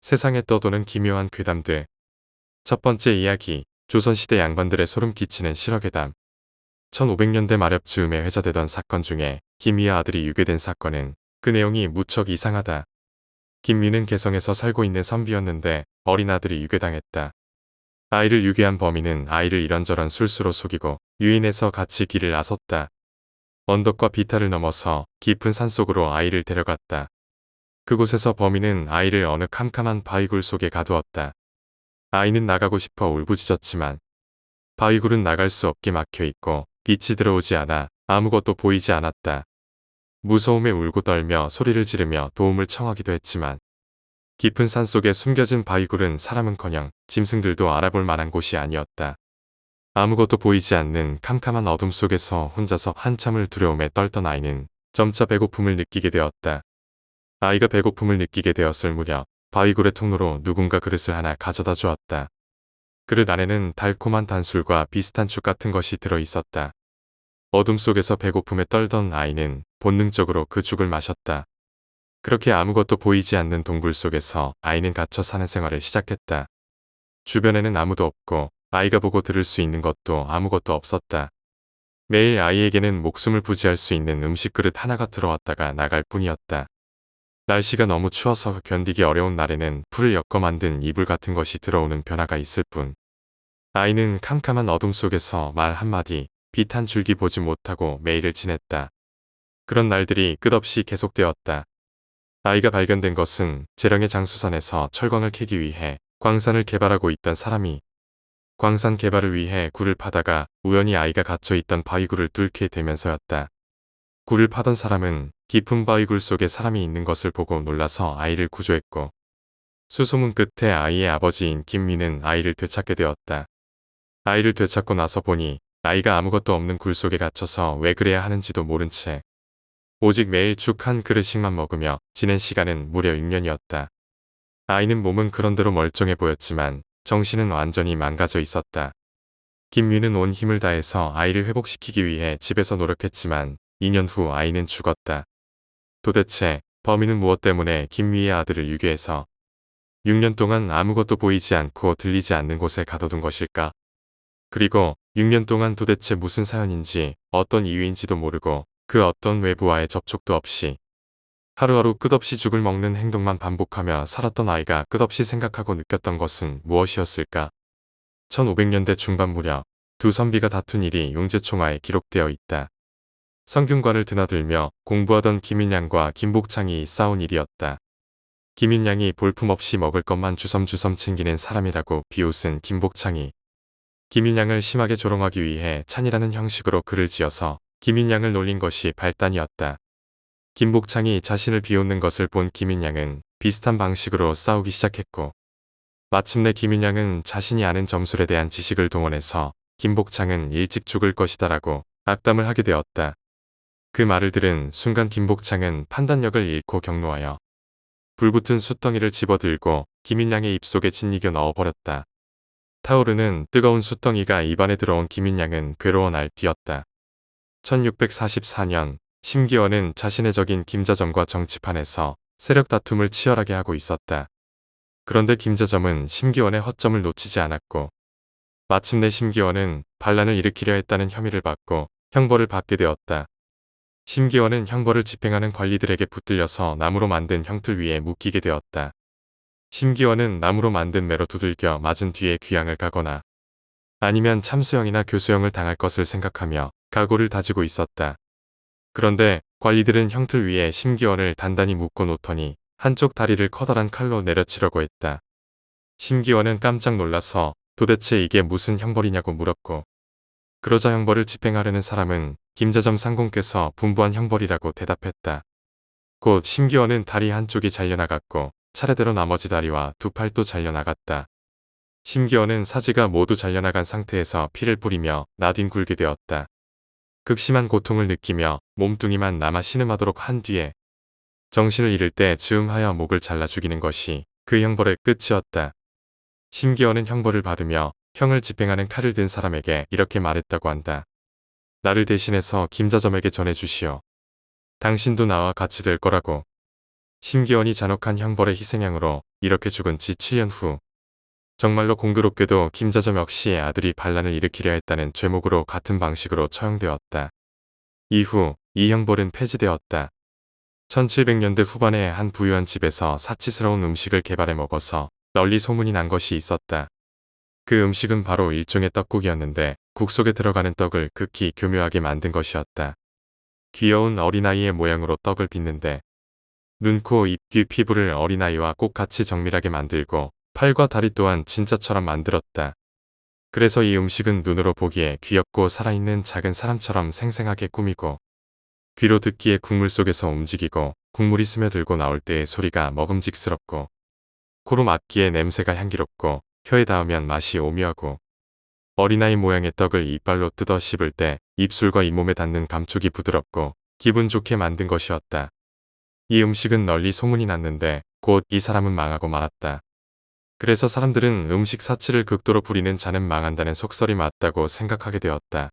세상에 떠도는 기묘한 괴담들. 첫 번째 이야기, 조선시대 양반들의 소름 끼치는 실화괴담. 1500년대 말엽 즈음에 회자되던 사건 중에 김위의 아들이 유괴된 사건은 그 내용이 무척 이상하다. 김위는 개성에서 살고 있는 선비였는데 어린 아들이 유괴당했다. 아이를 유괴한 범인은 아이를 이런저런 술수로 속이고 유인해서 같이 길을 나섰다. 언덕과 비탈을 넘어서 깊은 산속으로 아이를 데려갔다. 그곳에서 범인은 아이를 어느 캄캄한 바위굴 속에 가두었다. 아이는 나가고 싶어 울부짖었지만 바위굴은 나갈 수 없게 막혀 있고 빛이 들어오지 않아 아무것도 보이지 않았다. 무서움에 울고 떨며 소리를 지르며 도움을 청하기도 했지만 깊은 산속에 숨겨진 바위굴은 사람은커녕 짐승들도 알아볼 만한 곳이 아니었다. 아무것도 보이지 않는 캄캄한 어둠 속에서 혼자서 한참을 두려움에 떨던 아이는 점차 배고픔을 느끼게 되었다. 아이가 배고픔을 느끼게 되었을 무렵 바위굴의 통로로 누군가 그릇을 하나 가져다 주었다. 그릇 안에는 달콤한 단술과 비슷한 죽 같은 것이 들어 있었다. 어둠 속에서 배고픔에 떨던 아이는 본능적으로 그 죽을 마셨다. 그렇게 아무것도 보이지 않는 동굴 속에서 아이는 갇혀 사는 생활을 시작했다. 주변에는 아무도 없고 아이가 보고 들을 수 있는 것도 아무것도 없었다. 매일 아이에게는 목숨을 부지할 수 있는 음식 그릇 하나가 들어왔다가 나갈 뿐이었다. 날씨가 너무 추워서 견디기 어려운 날에는 풀을 엮어 만든 이불 같은 것이 들어오는 변화가 있을 뿐. 아이는 캄캄한 어둠 속에서 말 한마디, 빛 한 줄기 보지 못하고 매일을 지냈다. 그런 날들이 끝없이 계속되었다. 아이가 발견된 것은 재령의 장수산에서 철광을 캐기 위해 광산을 개발하고 있던 사람이 광산 개발을 위해 굴을 파다가 우연히 아이가 갇혀있던 바위굴을 뚫게 되면서였다. 굴을 파던 사람은 깊은 바위굴 속에 사람이 있는 것을 보고 놀라서 아이를 구조했고 수소문 끝에 아이의 아버지인 김위는 아이를 되찾게 되었다. 아이를 되찾고 나서 보니 아이가 아무것도 없는 굴 속에 갇혀서 왜 그래야 하는지도 모른 채 오직 매일 죽 한 그릇씩만 먹으며 지낸 시간은 무려 6년이었다. 아이는 몸은 그런대로 멀쩡해 보였지만 정신은 완전히 망가져 있었다. 김위는 온 힘을 다해서 아이를 회복시키기 위해 집에서 노력했지만 2년 후 아이는 죽었다. 도대체 범인은 무엇 때문에 김위의 아들을 유괴해서 6년 동안 아무것도 보이지 않고 들리지 않는 곳에 가둬둔 것일까? 그리고 6년 동안 도대체 무슨 사연인지 어떤 이유인지도 모르고 그 어떤 외부와의 접촉도 없이 하루하루 끝없이 죽을 먹는 행동만 반복하며 살았던 아이가 끝없이 생각하고 느꼈던 것은 무엇이었을까? 1500년대 중반 무렵 두 선비가 다툰 일이 용제총화에 기록되어 있다. 성균관을 드나들며 공부하던 김인양과 김복창이 싸운 일이었다. 김인양이 볼품없이 먹을 것만 주섬주섬 챙기는 사람이라고 비웃은 김복창이 김인양을 심하게 조롱하기 위해 찬이라는 형식으로 글을 지어서 김인양을 놀린 것이 발단이었다. 김복창이 자신을 비웃는 것을 본 김인양은 비슷한 방식으로 싸우기 시작했고 마침내 김인양은 자신이 아는 점술에 대한 지식을 동원해서 김복창은 일찍 죽을 것이다라고 악담을 하게 되었다. 그 말을 들은 순간 김복창은 판단력을 잃고 경노하여 불붙은 숯덩이를 집어들고 김인양의 입속에 짓이겨 넣어버렸다. 타오르는 뜨거운 숯덩이가 입안에 들어온 김인양은 괴로워 날뛰었다. 1644년 심기원은 자신의 적인 김자점과 정치판에서 세력 다툼을 치열하게 하고 있었다. 그런데 김자점은 심기원의 허점을 놓치지 않았고 마침내 심기원은 반란을 일으키려 했다는 혐의를 받고 형벌을 받게 되었다. 심기원은 형벌을 집행하는 관리들에게 붙들려서 나무로 만든 형틀 위에 묶이게 되었다. 심기원은 나무로 만든 매로 두들겨 맞은 뒤에 귀양을 가거나 아니면 참수형이나 교수형을 당할 것을 생각하며 각오를 다지고 있었다. 그런데 관리들은 형틀 위에 심기원을 단단히 묶어 놓더니 한쪽 다리를 커다란 칼로 내려치려고 했다. 심기원은 깜짝 놀라서 도대체 이게 무슨 형벌이냐고 물었고 그러자 형벌을 집행하려는 사람은 김자점 상공께서 분부한 형벌이라고 대답했다. 곧 심기원은 다리 한쪽이 잘려나갔고 차례대로 나머지 다리와 두 팔도 잘려나갔다. 심기원은 사지가 모두 잘려나간 상태에서 피를 뿌리며 나뒹굴게 되었다. 극심한 고통을 느끼며 몸뚱이만 남아 신음하도록 한 뒤에 정신을 잃을 때 즈음하여 목을 잘라 죽이는 것이 그 형벌의 끝이었다. 심기원은 형벌을 받으며 형을 집행하는 칼을 든 사람에게 이렇게 말했다고 한다. 나를 대신해서 김자점에게 전해주시오. 당신도 나와 같이 될 거라고. 심기원이 잔혹한 형벌의 희생양으로 이렇게 죽은 지 7년 후 정말로 공교롭게도 김자점 역시 아들이 반란을 일으키려 했다는 죄목으로 같은 방식으로 처형되었다. 이후 이 형벌은 폐지되었다. 1700년대 후반에 한 부유한 집에서 사치스러운 음식을 개발해 먹어서 널리 소문이 난 것이 있었다. 그 음식은 바로 일종의 떡국이었는데 국 속에 들어가는 떡을 극히 교묘하게 만든 것이었다. 귀여운 어린아이의 모양으로 떡을 빚는데 눈, 코, 입, 귀, 피부를 어린아이와 꼭 같이 정밀하게 만들고 팔과 다리 또한 진짜처럼 만들었다. 그래서 이 음식은 눈으로 보기에 귀엽고 살아있는 작은 사람처럼 생생하게 꾸미고 귀로 듣기에 국물 속에서 움직이고 국물이 스며들고 나올 때의 소리가 먹음직스럽고 코로 맡기에 냄새가 향기롭고 혀에 닿으면 맛이 오묘하고 어린아이 모양의 떡을 이빨로 뜯어 씹을 때 입술과 잇몸에 닿는 감촉이 부드럽고 기분 좋게 만든 것이었다. 이 음식은 널리 소문이 났는데 곧 이 사람은 망하고 말았다. 그래서 사람들은 음식 사치를 극도로 부리는 자는 망한다는 속설이 맞다고 생각하게 되었다.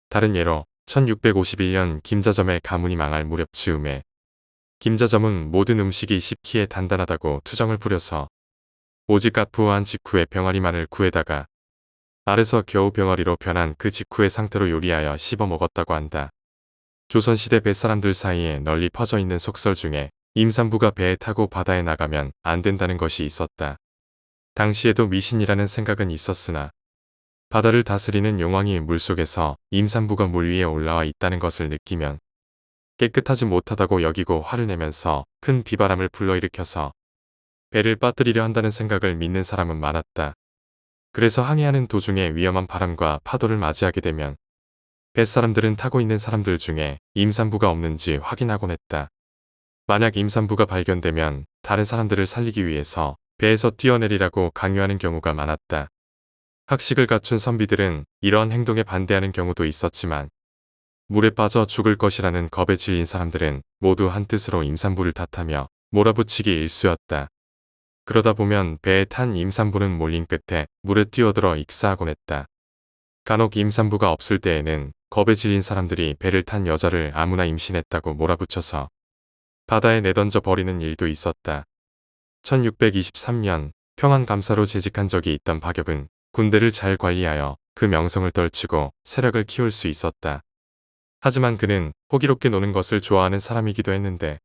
다른 예로 1651년 김자점의 가문이 망할 무렵 즈음에 김자점은 모든 음식이 씹기에 단단하다고 투정을 부려서 오직 아프어한 직후에 병아리만을 구해다가 알에서 겨우 병아리로 변한 그 직후의 상태로 요리하여 씹어 먹었다고 한다. 조선시대 뱃사람들 사이에 널리 퍼져 있는 속설 중에 임산부가 배에 타고 바다에 나가면 안 된다는 것이 있었다. 당시에도 미신이라는 생각은 있었으나 바다를 다스리는 용왕이 물속에서 임산부가 물 위에 올라와 있다는 것을 느끼면 깨끗하지 못하다고 여기고 화를 내면서 큰 비바람을 불러일으켜서 배를 빠뜨리려 한다는 생각을 믿는 사람은 많았다. 그래서 항해하는 도중에 위험한 바람과 파도를 맞이하게 되면 뱃사람들은 타고 있는 사람들 중에 임산부가 없는지 확인하곤 했다. 만약 임산부가 발견되면 다른 사람들을 살리기 위해서 배에서 뛰어내리라고 강요하는 경우가 많았다. 학식을 갖춘 선비들은 이러한 행동에 반대하는 경우도 있었지만 물에 빠져 죽을 것이라는 겁에 질린 사람들은 모두 한뜻으로 임산부를 탓하며 몰아붙이기 일쑤였다. 그러다 보면 배에 탄 임산부는 몰린 끝에 물에 뛰어들어 익사하곤 했다. 간혹 임산부가 없을 때에는 겁에 질린 사람들이 배를 탄 여자를 아무나 임신했다고 몰아붙여서 바다에 내던져 버리는 일도 있었다. 1623년 평안감사로 재직한 적이 있던 박엽은 군대를 잘 관리하여 그 명성을 떨치고 세력을 키울 수 있었다. 하지만 그는 호기롭게 노는 것을 좋아하는 사람이기도 했는데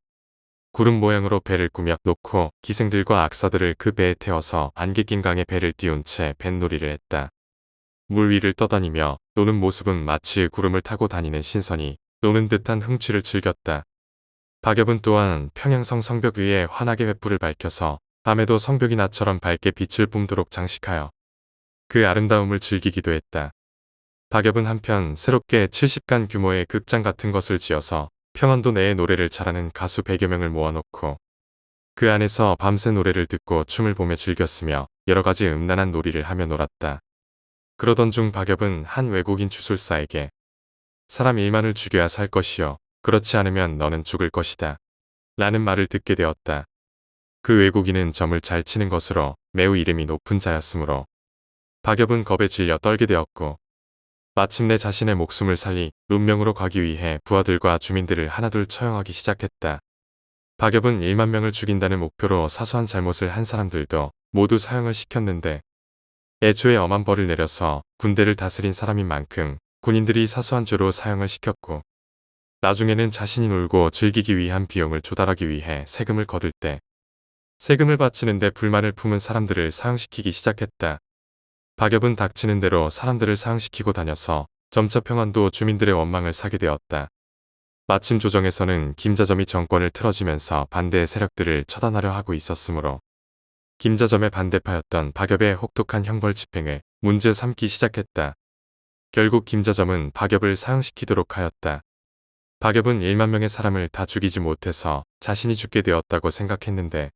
구름 모양으로 배를 꾸며 놓고 기생들과 악사들을 그 배에 태워서 안개 낀 강에 배를 띄운 채 뱃놀이를 했다. 물 위를 떠다니며 노는 모습은 마치 구름을 타고 다니는 신선이 노는 듯한 흥취를 즐겼다. 박엽은 또한 평양성 성벽 위에 환하게 횃불을 밝혀서 밤에도 성벽이 나처럼 밝게 빛을 뿜도록 장식하여 그 아름다움을 즐기기도 했다. 박엽은 한편 새롭게 70간 규모의 극장 같은 것을 지어서 평안도 내에 노래를 잘하는 가수 100여 명을 모아놓고 그 안에서 밤새 노래를 듣고 춤을 보며 즐겼으며 여러 가지 음란한 놀이를 하며 놀았다. 그러던 중 박엽은 한 외국인 주술사에게 사람 1만을 죽여야 살 것이요. 그렇지 않으면 너는 죽을 것이다. 라는 말을 듣게 되었다. 그 외국인은 점을 잘 치는 것으로 매우 이름이 높은 자였으므로 박엽은 겁에 질려 떨게 되었고 마침내 자신의 목숨을 살리 문명으로 가기 위해 부하들과 주민들을 하나둘 처형하기 시작했다. 박엽은 1만 명을 죽인다는 목표로 사소한 잘못을 한 사람들도 모두 사형을 시켰는데 애초에 엄한 벌을 내려서 군대를 다스린 사람인 만큼 군인들이 사소한 죄로 사형을 시켰고 나중에는 자신이 놀고 즐기기 위한 비용을 조달하기 위해 세금을 거둘 때 세금을 바치는데 불만을 품은 사람들을 사형시키기 시작했다. 박엽은 닥치는 대로 사람들을 사형시키고 다녀서 점차 평안도 주민들의 원망을 사게 되었다. 마침 조정에서는 김자점이 정권을 틀어지면서 반대 세력들을 처단하려 하고 있었으므로 김자점의 반대파였던 박엽의 혹독한 형벌 집행을 문제 삼기 시작했다. 결국 김자점은 박엽을 사형시키도록 하였다. 박엽은 1만 명의 사람을 다 죽이지 못해서 자신이 죽게 되었다고 생각했는데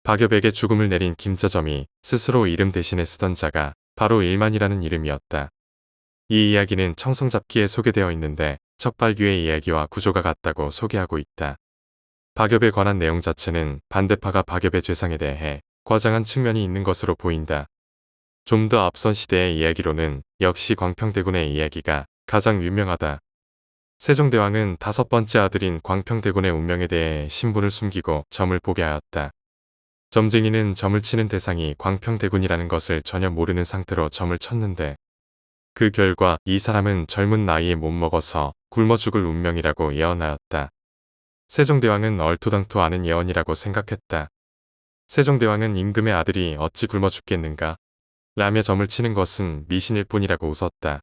박엽에게 죽음을 내린 김자점이 스스로 이름 대신에 쓰던 자가 바로 일만이라는 이름이었다. 이 이야기는 청성잡기에 소개되어 있는데 척발귀의 이야기와 구조가 같다고 소개하고 있다. 박엽에 관한 내용 자체는 반대파가 박엽의 죄상에 대해 과장한 측면이 있는 것으로 보인다. 좀 더 앞선 시대의 이야기로는 역시 광평대군의 이야기가 가장 유명하다. 세종대왕은 다섯 번째 아들인 광평대군의 운명에 대해 신분을 숨기고 점을 보게 하였다. 점쟁이는 점을 치는 대상이 광평대군이라는 것을 전혀 모르는 상태로 점을 쳤는데 그 결과 이 사람은 젊은 나이에 못 먹어서 굶어 죽을 운명이라고 예언하였다. 세종대왕은 얼토당토 않은 예언이라고 생각했다. 세종대왕은 임금의 아들이 어찌 굶어 죽겠는가? 라며 점을 치는 것은 미신일 뿐이라고 웃었다.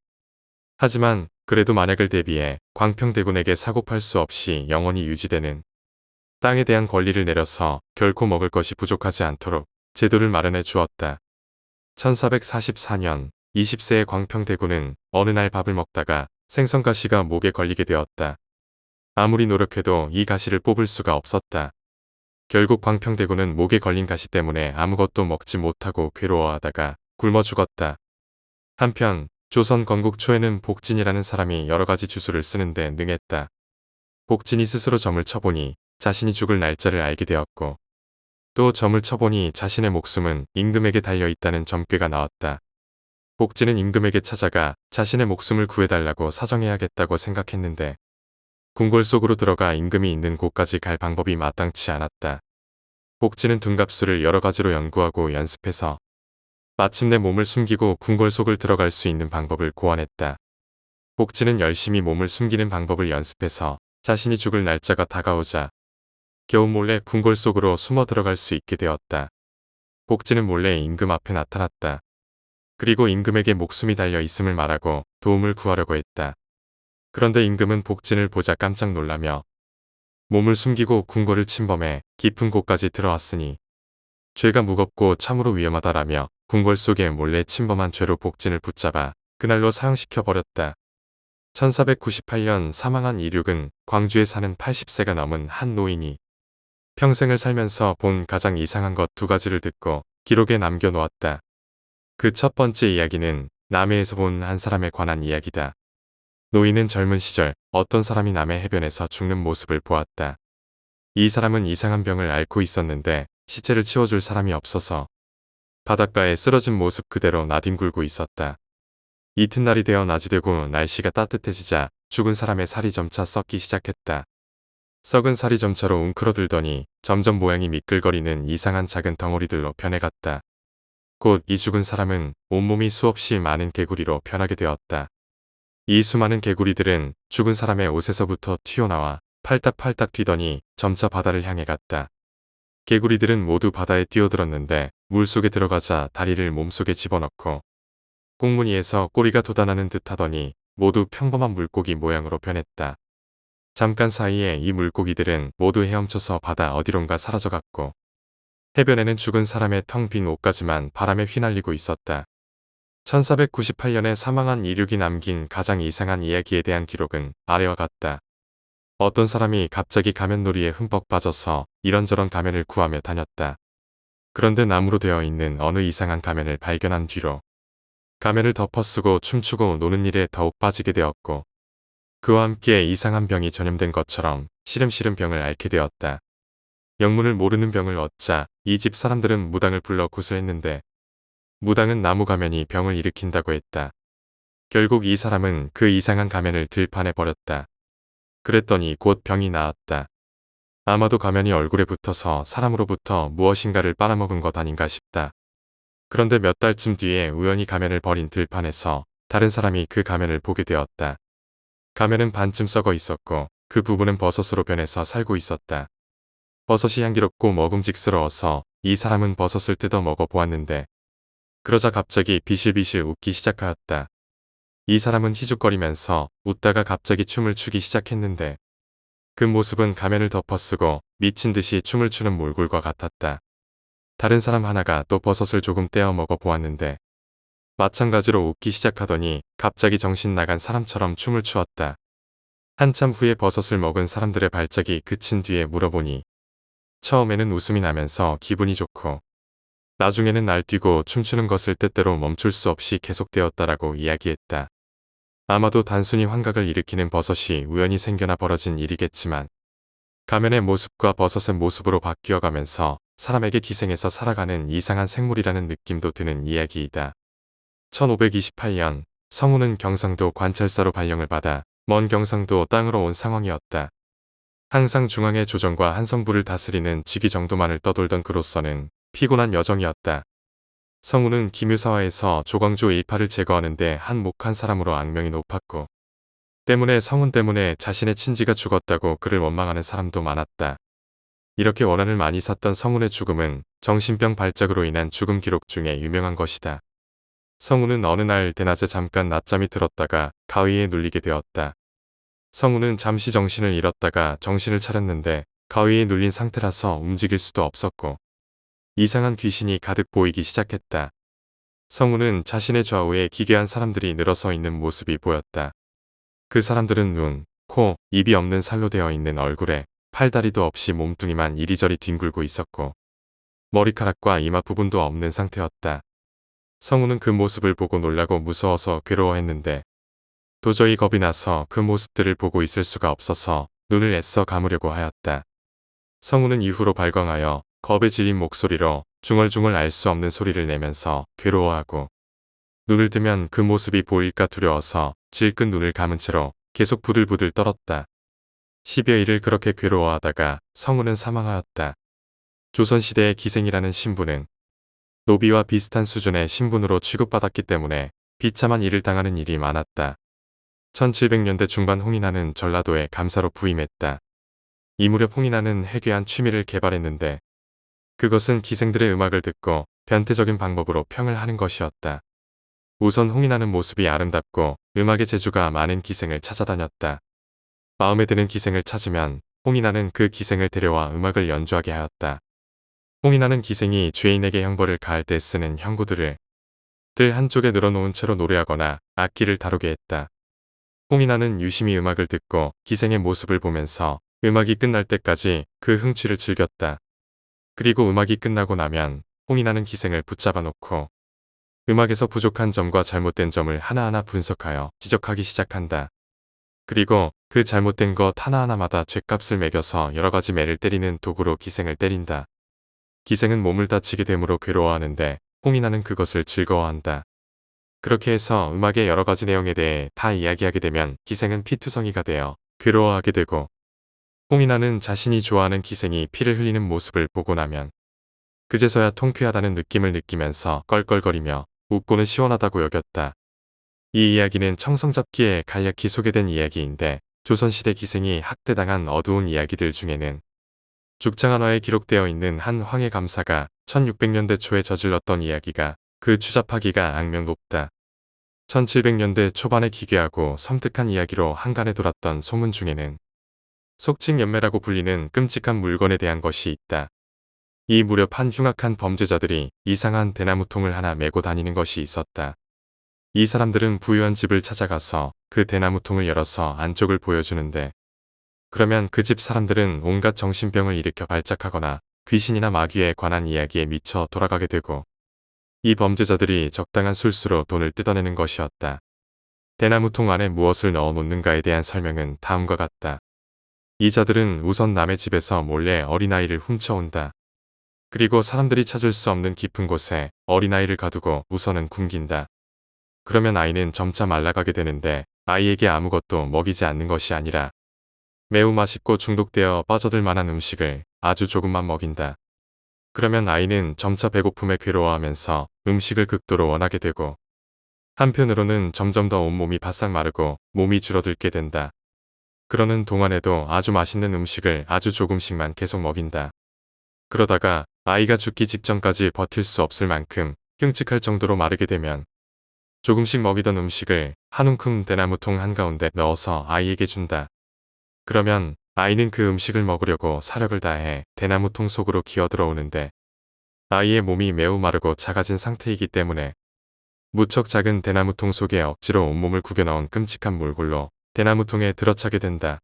하지만 그래도 만약을 대비해 광평대군에게 사고팔 수 없이 영원히 유지되는 땅에 대한 권리를 내려서 결코 먹을 것이 부족하지 않도록 제도를 마련해 주었다. 1444년 20세의 광평대군은 어느 날 밥을 먹다가 생선가시가 목에 걸리게 되었다. 아무리 노력해도 이 가시를 뽑을 수가 없었다. 결국 광평대군은 목에 걸린 가시 때문에 아무것도 먹지 못하고 괴로워하다가 굶어 죽었다. 한편 조선 건국 초에는 복진이라는 사람이 여러 가지 주술을 쓰는데 능했다. 복진이 스스로 점을 쳐보니 자신이 죽을 날짜를 알게 되었고 또 점을 쳐보니 자신의 목숨은 임금에게 달려있다는 점괘가 나왔다. 복진은 임금에게 찾아가 자신의 목숨을 구해달라고 사정해야겠다고 생각했는데 궁궐 속으로 들어가 임금이 있는 곳까지 갈 방법이 마땅치 않았다. 복진은 둔갑술을 여러 가지로 연구하고 연습해서 마침내 몸을 숨기고 궁궐 속을 들어갈 수 있는 방법을 고안했다. 복진은 열심히 몸을 숨기는 방법을 연습해서 자신이 죽을 날짜가 다가오자 겨우 몰래 궁궐 속으로 숨어 들어갈 수 있게 되었다. 복진은 몰래 임금 앞에 나타났다. 그리고 임금에게 목숨이 달려 있음을 말하고 도움을 구하려고 했다. 그런데 임금은 복진을 보자 깜짝 놀라며 몸을 숨기고 궁궐을 침범해 깊은 곳까지 들어왔으니 죄가 무겁고 참으로 위험하다라며 궁궐 속에 몰래 침범한 죄로 복진을 붙잡아 그날로 사형시켜버렸다. 1498년 사망한 이륙은 광주에 사는 80세가 넘은 한 노인이 평생을 살면서 본 가장 이상한 것 두 가지를 듣고 기록에 남겨놓았다. 그 첫 번째 이야기는 남해에서 본 한 사람에 관한 이야기다. 노인은 젊은 시절 어떤 사람이 남해 해변에서 죽는 모습을 보았다. 이 사람은 이상한 병을 앓고 있었는데 시체를 치워줄 사람이 없어서 바닷가에 쓰러진 모습 그대로 나뒹굴고 있었다. 이튿날이 되어 낮이 되고 날씨가 따뜻해지자 죽은 사람의 살이 점차 썩기 시작했다. 썩은 살이 점차로 웅크러들더니 점점 모양이 미끌거리는 이상한 작은 덩어리들로 변해갔다. 곧 이 죽은 사람은 온몸이 수없이 많은 개구리로 변하게 되었다. 이 수많은 개구리들은 죽은 사람의 옷에서부터 튀어나와 팔딱팔딱 뛰더니 점차 바다를 향해 갔다. 개구리들은 모두 바다에 뛰어들었는데 물속에 들어가자 다리를 몸속에 집어넣고 꽁무니에서 꼬리가 돋아나는 듯 하더니 모두 평범한 물고기 모양으로 변했다. 잠깐 사이에 이 물고기들은 모두 헤엄쳐서 바다 어디론가 사라져갔고 해변에는 죽은 사람의 텅 빈 옷까지만 바람에 휘날리고 있었다. 1498년에 사망한 이륙이 남긴 가장 이상한 이야기에 대한 기록은 아래와 같다. 어떤 사람이 갑자기 가면놀이에 흠뻑 빠져서 이런저런 가면을 구하며 다녔다. 그런데 나무로 되어 있는 어느 이상한 가면을 발견한 뒤로 가면을 덮어쓰고 춤추고 노는 일에 더욱 빠지게 되었고 그와 함께 이상한 병이 전염된 것처럼 시름시름 병을 앓게 되었다. 영문을 모르는 병을 얻자 이 집 사람들은 무당을 불러 구슬했는데 무당은 나무 가면이 병을 일으킨다고 했다. 결국 이 사람은 그 이상한 가면을 들판에 버렸다. 그랬더니 곧 병이 나았다. 아마도 가면이 얼굴에 붙어서 사람으로부터 무엇인가를 빨아먹은 것 아닌가 싶다. 그런데 몇 달쯤 뒤에 우연히 가면을 버린 들판에서 다른 사람이 그 가면을 보게 되었다. 가면은 반쯤 썩어 있었고 그 부분은 버섯으로 변해서 살고 있었다. 버섯이 향기롭고 먹음직스러워서 이 사람은 버섯을 뜯어 먹어 보았는데 그러자 갑자기 비실비실 웃기 시작하였다. 이 사람은 희죽거리면서 웃다가 갑자기 춤을 추기 시작했는데 그 모습은 가면을 덮어쓰고 미친 듯이 춤을 추는 몰골과 같았다. 다른 사람 하나가 또 버섯을 조금 떼어 먹어 보았는데 마찬가지로 웃기 시작하더니 갑자기 정신 나간 사람처럼 춤을 추었다. 한참 후에 버섯을 먹은 사람들의 발작이 그친 뒤에 물어보니 처음에는 웃음이 나면서 기분이 좋고 나중에는 날뛰고 춤추는 것을 때때로 멈출 수 없이 계속되었다라고 이야기했다. 아마도 단순히 환각을 일으키는 버섯이 우연히 생겨나 벌어진 일이겠지만 가면의 모습과 버섯의 모습으로 바뀌어가면서 사람에게 기생해서 살아가는 이상한 생물이라는 느낌도 드는 이야기이다. 1528년 성우는 경상도 관찰사로 발령을 받아 먼 경상도 땅으로 온 상황이었다. 항상 중앙의 조정과 한성부를 다스리는 직위 정도만을 떠돌던 그로서는 피곤한 여정이었다. 성우는 김유사화에서 조광조 일파를 제거하는데 한몫한 사람으로 악명이 높았고 때문에 성운 때문에 자신의 친지가 죽었다고 그를 원망하는 사람도 많았다. 이렇게 원한을 많이 샀던 성운의 죽음은 정신병 발작으로 인한 죽음 기록 중에 유명한 것이다. 성운은 어느 날 대낮에 잠깐 낮잠이 들었다가 가위에 눌리게 되었다. 성운은 잠시 정신을 잃었다가 정신을 차렸는데 가위에 눌린 상태라서 움직일 수도 없었고 이상한 귀신이 가득 보이기 시작했다. 성운은 자신의 좌우에 기괴한 사람들이 늘어서 있는 모습이 보였다. 그 사람들은 눈, 코, 입이 없는 살로 되어 있는 얼굴에 팔다리도 없이 몸뚱이만 이리저리 뒹굴고 있었고 머리카락과 이마 부분도 없는 상태였다. 성우는 그 모습을 보고 놀라고 무서워서 괴로워했는데 도저히 겁이 나서 그 모습들을 보고 있을 수가 없어서 눈을 애써 감으려고 하였다. 성우는 이후로 발광하여 겁에 질린 목소리로 중얼중얼 알 수 없는 소리를 내면서 괴로워하고 눈을 뜨면 그 모습이 보일까 두려워서 질끈 눈을 감은 채로 계속 부들부들 떨었다. 10여일을 그렇게 괴로워하다가 성우는 사망하였다. 조선시대의 기생이라는 신분은 노비와 비슷한 수준의 신분으로 취급받았기 때문에 비참한 일을 당하는 일이 많았다. 1700년대 중반 홍인하는 전라도에 감사로 부임했다. 이 무렵 홍인하는 해괴한 취미를 개발했는데 그것은 기생들의 음악을 듣고 변태적인 방법으로 평을 하는 것이었다. 우선 홍인하는 모습이 아름답고 음악의 재주가 많은 기생을 찾아다녔다. 마음에 드는 기생을 찾으면 홍인하는 그 기생을 데려와 음악을 연주하게 하였다. 홍인하는 기생이 죄인에게 형벌을 가할 때 쓰는 형구들을 들 한쪽에 늘어놓은 채로 노래하거나 악기를 다루게 했다. 홍인하는 유심히 음악을 듣고 기생의 모습을 보면서 음악이 끝날 때까지 그 흥취를 즐겼다. 그리고 음악이 끝나고 나면 홍인하는 기생을 붙잡아 놓고 음악에서 부족한 점과 잘못된 점을 하나하나 분석하여 지적하기 시작한다. 그리고 그 잘못된 것 하나하나마다 죗값을 매겨서 여러가지 매를 때리는 도구로 기생을 때린다. 기생은 몸을 다치게 되므로 괴로워하는데 홍인하는 그것을 즐거워한다. 그렇게 해서 음악의 여러가지 내용에 대해 다 이야기하게 되면 기생은 피투성이가 되어 괴로워하게 되고 홍인하는 자신이 좋아하는 기생이 피를 흘리는 모습을 보고 나면 그제서야 통쾌하다는 느낌을 느끼면서 껄껄거리며 웃고는 시원하다고 여겼다. 이 이야기는 청성잡기에 간략히 소개된 이야기인데 조선시대 기생이 학대당한 어두운 이야기들 중에는 죽창한화에 기록되어 있는 한 황해 감사가 1600년대 초에 저질렀던 이야기가 그 추잡하기가 악명 높다. 1700년대 초반에 기괴하고 섬뜩한 이야기로 한간에 돌았던 소문 중에는 속칭연매라고 불리는 끔찍한 물건에 대한 것이 있다. 이 무렵 한 흉악한 범죄자들이 이상한 대나무통을 하나 메고 다니는 것이 있었다. 이 사람들은 부유한 집을 찾아가서 그 대나무통을 열어서 안쪽을 보여주는데 그러면 그 집 사람들은 온갖 정신병을 일으켜 발작하거나 귀신이나 마귀에 관한 이야기에 미쳐 돌아가게 되고 이 범죄자들이 적당한 술수로 돈을 뜯어내는 것이었다. 대나무통 안에 무엇을 넣어 놓는가에 대한 설명은 다음과 같다. 이 자들은 우선 남의 집에서 몰래 어린아이를 훔쳐온다. 그리고 사람들이 찾을 수 없는 깊은 곳에 어린아이를 가두고 우선은 굶긴다. 그러면 아이는 점차 말라가게 되는데 아이에게 아무것도 먹이지 않는 것이 아니라 매우 맛있고 중독되어 빠져들 만한 음식을 아주 조금만 먹인다. 그러면 아이는 점차 배고픔에 괴로워하면서 음식을 극도로 원하게 되고 한편으로는 점점 더 온몸이 바싹 마르고 몸이 줄어들게 된다. 그러는 동안에도 아주 맛있는 음식을 아주 조금씩만 계속 먹인다. 그러다가 아이가 죽기 직전까지 버틸 수 없을 만큼 끔찍할 정도로 마르게 되면 조금씩 먹이던 음식을 한 움큼 대나무통 한가운데 넣어서 아이에게 준다. 그러면 아이는 그 음식을 먹으려고 사력을 다해 대나무통 속으로 기어들어오는데 아이의 몸이 매우 마르고 작아진 상태이기 때문에 무척 작은 대나무통 속에 억지로 온몸을 구겨넣은 끔찍한 몰골로 대나무통에 들어차게 된다.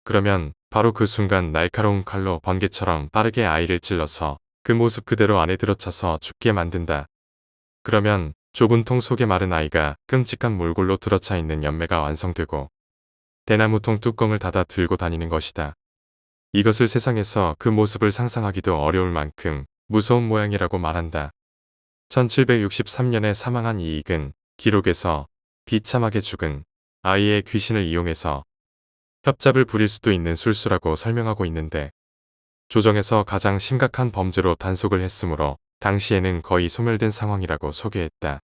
그러면 바로 그 순간 날카로운 칼로 번개처럼 빠르게 아이를 찔러서 그 모습 그대로 안에 들어차서 죽게 만든다. 그러면 좁은 통 속에 마른 아이가 끔찍한 몰골로 들어차 있는 연매가 완성되고 대나무통 뚜껑을 닫아 들고 다니는 것이다. 이것을 세상에서 그 모습을 상상하기도 어려울 만큼 무서운 모양이라고 말한다. 1763년에 사망한 이익은 기록에서 비참하게 죽은 아이의 귀신을 이용해서 협잡을 부릴 수도 있는 술수라고 설명하고 있는데 조정에서 가장 심각한 범죄로 단속을 했으므로 당시에는 거의 소멸된 상황이라고 소개했다.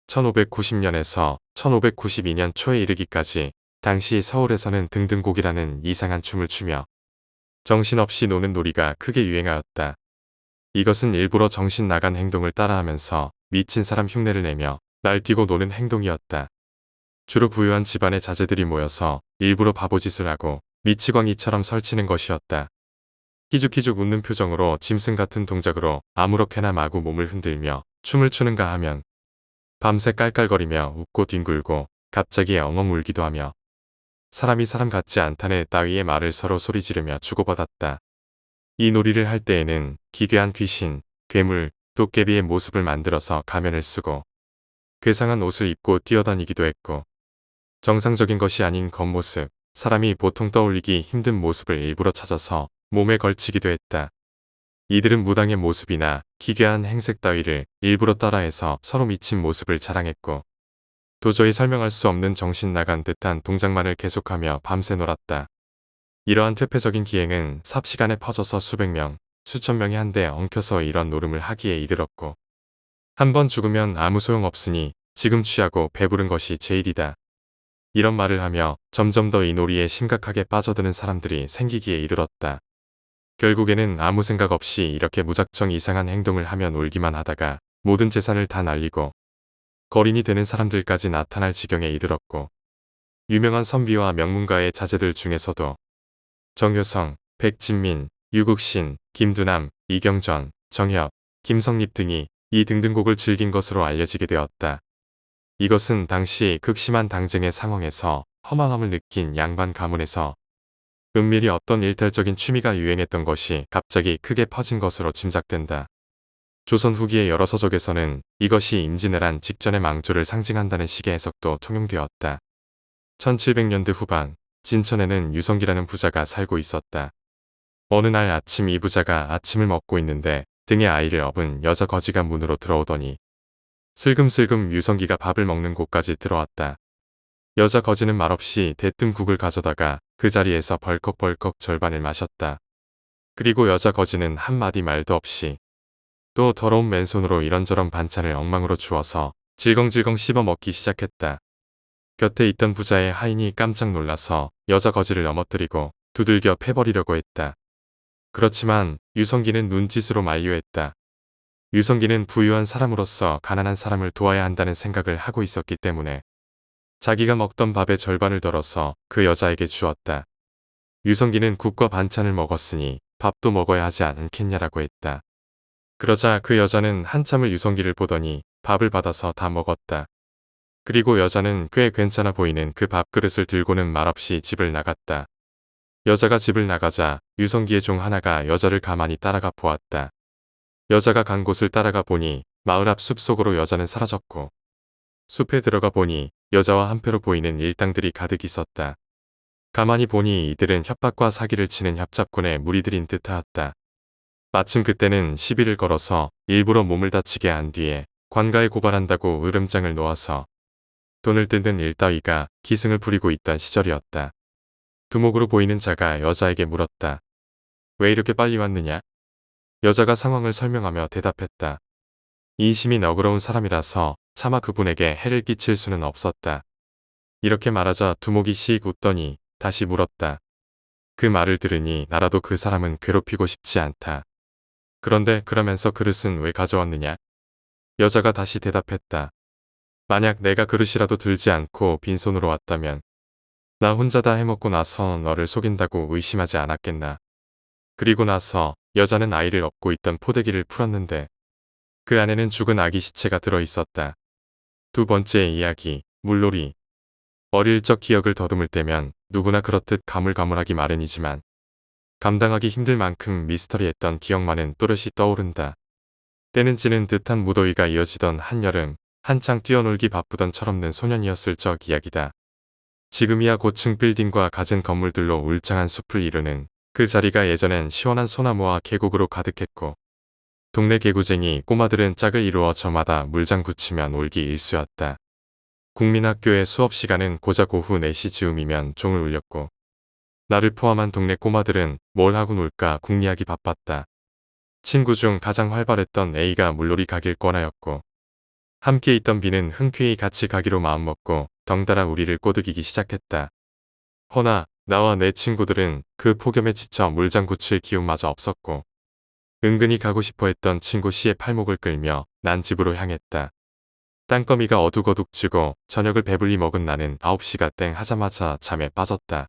1590년에서 1592년 초에 이르기까지 당시 서울에서는 등등곡이라는 이상한 춤을 추며 정신없이 노는 놀이가 크게 유행하였다. 이것은 일부러 정신 나간 행동을 따라하면서 미친 사람 흉내를 내며 날뛰고 노는 행동이었다. 주로 부유한 집안의 자제들이 모여서 일부러 바보짓을 하고 미치광이처럼 설치는 것이었다. 희죽희죽 웃는 표정으로 짐승 같은 동작으로 아무렇게나 마구 몸을 흔들며 춤을 추는가 하면 밤새 깔깔거리며 웃고 뒹굴고 갑자기 엉엉 울기도 하며 사람이 사람 같지 않다네 따위의 말을 서로 소리 지르며 주고받았다. 이 놀이를 할 때에는 기괴한 귀신, 괴물, 도깨비의 모습을 만들어서 가면을 쓰고 괴상한 옷을 입고 뛰어다니기도 했고 정상적인 것이 아닌 겉모습, 사람이 보통 떠올리기 힘든 모습을 일부러 찾아서 몸에 걸치기도 했다. 이들은 무당의 모습이나 기괴한 행색 따위를 일부러 따라해서 서로 미친 모습을 자랑했고 도저히 설명할 수 없는 정신 나간 듯한 동작만을 계속하며 밤새 놀았다. 이러한 퇴폐적인 기행은 삽시간에 퍼져서 수백 명, 수천 명이 한데 엉켜서 이런 노름을 하기에 이르렀고 한 번 죽으면 아무 소용없으니 지금 취하고 배부른 것이 제일이다. 이런 말을 하며 점점 더 이 놀이에 심각하게 빠져드는 사람들이 생기기에 이르렀다. 결국에는 아무 생각 없이 이렇게 무작정 이상한 행동을 하며 놀기만 하다가 모든 재산을 다 날리고 거린이 되는 사람들까지 나타날 지경에 이르렀고 유명한 선비와 명문가의 자제들 중에서도 정효성, 백진민, 유국신, 김두남, 이경전, 정협, 김성립 등이 이 등등곡을 즐긴 것으로 알려지게 되었다. 이것은 당시 극심한 당쟁의 상황에서 허망함을 느낀 양반 가문에서 은밀히 어떤 일탈적인 취미가 유행했던 것이 갑자기 크게 퍼진 것으로 짐작된다. 조선 후기의 여러 서적에서는 이것이 임진왜란 직전의 망조를 상징한다는 식의 해석도 통용되었다. 1700년대 후반 진천에는 유성기라는 부자가 살고 있었다. 어느 날 아침 이 부자가 아침을 먹고 있는데 등에 아이를 업은 여자 거지가 문으로 들어오더니 슬금슬금 유성기가 밥을 먹는 곳까지 들어왔다. 여자 거지는 말없이 대뜸 국을 가져다가 그 자리에서 벌컥벌컥 절반을 마셨다. 그리고 여자 거지는 한마디 말도 없이 또 더러운 맨손으로 이런저런 반찬을 엉망으로 주어서 질겅질겅 씹어 먹기 시작했다. 곁에 있던 부자의 하인이 깜짝 놀라서 여자 거지를 넘어뜨리고 두들겨 패버리려고 했다. 그렇지만 유성기는 눈짓으로 만류했다. 유성기는 부유한 사람으로서 가난한 사람을 도와야 한다는 생각을 하고 있었기 때문에 자기가 먹던 밥의 절반을 덜어서 그 여자에게 주었다. 유성기는 국과 반찬을 먹었으니 밥도 먹어야 하지 않겠냐라고 했다. 그러자 그 여자는 한참을 유성기를 보더니 밥을 받아서 다 먹었다. 그리고 여자는 꽤 괜찮아 보이는 그 밥그릇을 들고는 말없이 집을 나갔다. 여자가 집을 나가자 유성기의 종 하나가 여자를 가만히 따라가 보았다. 여자가 간 곳을 따라가 보니 마을 앞 숲속으로 여자는 사라졌고 숲에 들어가 보니 여자와 한패로 보이는 일당들이 가득 있었다. 가만히 보니 이들은 협박과 사기를 치는 협잡꾼의 무리들인 듯하였다. 마침 그때는 시비를 걸어서 일부러 몸을 다치게 한 뒤에 관가에 고발한다고 으름장을 놓아서 돈을 뜯는 일 따위가 기승을 부리고 있던 시절이었다. 두목으로 보이는 자가 여자에게 물었다. 왜 이렇게 빨리 왔느냐? 여자가 상황을 설명하며 대답했다. 인심이 너그러운 사람이라서 차마 그분에게 해를 끼칠 수는 없었다. 이렇게 말하자 두목이 씩 웃더니 다시 물었다. 그 말을 들으니 나라도 그 사람은 괴롭히고 싶지 않다. 그런데 그러면서 그릇은 왜 가져왔느냐? 여자가 다시 대답했다. 만약 내가 그릇이라도 들지 않고 빈손으로 왔다면 나 혼자 다 해먹고 나서 너를 속인다고 의심하지 않았겠나. 그리고 나서 여자는 아이를 업고 있던 포대기를 풀었는데 그 안에는 죽은 아기 시체가 들어있었다. 두 번째 이야기, 물놀이. 어릴 적 기억을 더듬을 때면 누구나 그렇듯 가물가물하기 마련이지만 감당하기 힘들 만큼 미스터리했던 기억만은 또렷이 떠오른다. 때는 찌는 듯한 무더위가 이어지던 한여름, 한창 뛰어놀기 바쁘던 철없는 소년이었을 적 이야기다. 지금이야 고층 빌딩과 갖은 건물들로 울창한 숲을 이루는 그 자리가 예전엔 시원한 소나무와 계곡으로 가득했고 동네 개구쟁이 꼬마들은 짝을 이루어 저마다 물장 붙이며 놀기 일쑤였다. 국민학교의 수업 시간은 고작 오후 4시 즈음이면 종을 울렸고 나를 포함한 동네 꼬마들은 뭘 하고 놀까 궁리하기 바빴다. 친구 중 가장 활발했던 A가 물놀이 가길 권하였고 함께 있던 B는 흔쾌히 같이 가기로 마음먹고 덩달아 우리를 꼬드기기 시작했다. 허나 나와 내 친구들은 그 폭염에 지쳐 물장구 칠 기운마저 없었고 은근히 가고 싶어 했던 친구 C의 팔목을 끌며 난 집으로 향했다. 땅거미가 어둑어둑 지고 저녁을 배불리 먹은 나는 9시가 땡 하자마자 잠에 빠졌다.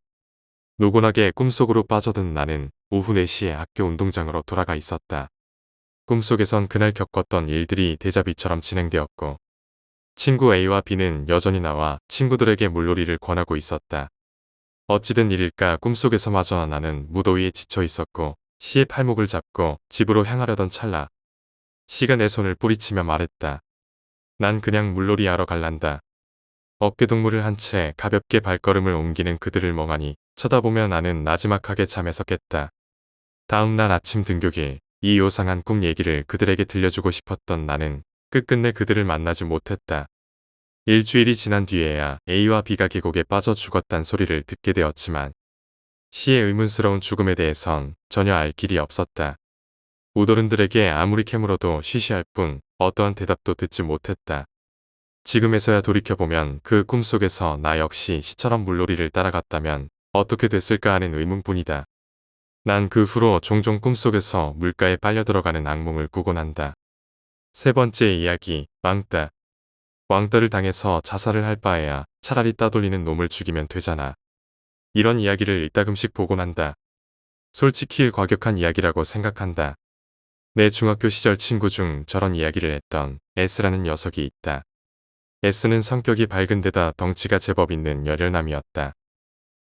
노곤하게 꿈속으로 빠져든 나는 오후 4시에 학교 운동장으로 돌아가 있었다. 꿈속에선 그날 겪었던 일들이 데자비처럼 진행되었고 친구 A와 B는 여전히 나와 친구들에게 물놀이를 권하고 있었다. 어찌된 일일까 꿈속에서마저 나는 무더위에 지쳐 있었고 C의 팔목을 잡고 집으로 향하려던 찰나 C가 내 손을 뿌리치며 말했다. 난 그냥 물놀이 하러 갈란다. 어깨동무를 한 채 가볍게 발걸음을 옮기는 그들을 멍하니 쳐다보며 나는 나지막하게 잠에서 깼다. 다음 날 아침 등교길 이 요상한 꿈 얘기를 그들에게 들려주고 싶었던 나는 끝끝내 그들을 만나지 못했다. 일주일이 지난 뒤에야 A와 B가 계곡에 빠져 죽었단 소리를 듣게 되었지만 C의 의문스러운 죽음에 대해선 전혀 알 길이 없었다. 우더른들에게 아무리 캐물어도 쉬쉬할 뿐 어떠한 대답도 듣지 못했다. 지금에서야 돌이켜보면 그 꿈속에서 나 역시 C처럼 물놀이를 따라갔다면 어떻게 됐을까 하는 의문뿐이다. 난 그 후로 종종 꿈속에서 물가에 빨려 들어가는 악몽을 꾸곤 한다. 세 번째 이야기, 왕따. 왕따를 당해서 자살을 할 바에야 차라리 따돌리는 놈을 죽이면 되잖아. 이런 이야기를 이따금씩 보곤 한다. 솔직히 과격한 이야기라고 생각한다. 내 중학교 시절 친구 중 저런 이야기를 했던 S라는 녀석이 있다. S는 성격이 밝은 데다 덩치가 제법 있는 열혈남이었다.